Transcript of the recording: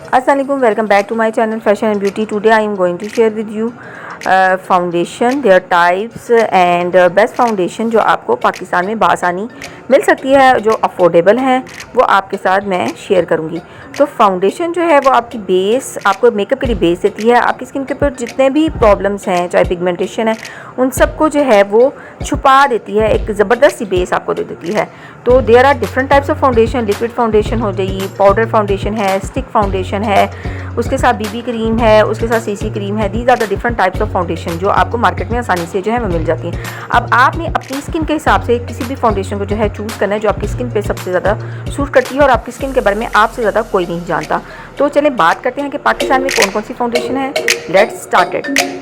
Assalamualaikum, welcome back to my channel Fashion and Beauty. Today I am going to share with you foundation, there types and best foundation जो आपको पाकिस्तान में बासानी मिल सकती है, जो affordable हैं, वो आपके साथ मैं शेयर करूंगी। तो फाउंडेशन जो है वो आपकी बेस, आपको मेकअप के लिए बेस देती है। आपकी स्किन के ऊपर जितने भी प्रॉब्लम्स हैं, चाहे पिगमेंटेशन है, उन सबको जो है वो छुपा देती है, एक ज़बरदस्त सी बेस आपको दे देती है। तो there are different types of foundation. Liquid foundation हो जाएगी, पाउडर फाउंडेशन है, स्टिक फाउंडेशन है, उसके साथ बीबी क्रीम है, उसके साथ सीसी क्रीम है। These are the different types of foundation जो आपको मार्केट में आसानी से जो है वो मिल जाती हैं। अब आपने अपनी स्किन के हिसाब से किसी भी फाउंडेशन को जो है चूज़ करना है जो आपकी स्किन पे सबसे ज़्यादा सूट करती है, और आपकी स्किन के बारे में आपसे ज़्यादा कोई नहीं जानता। तो चलें बात करते हैं कि पाकिस्तान में कौन कौन सी फाउंडेशन है। Let's start it.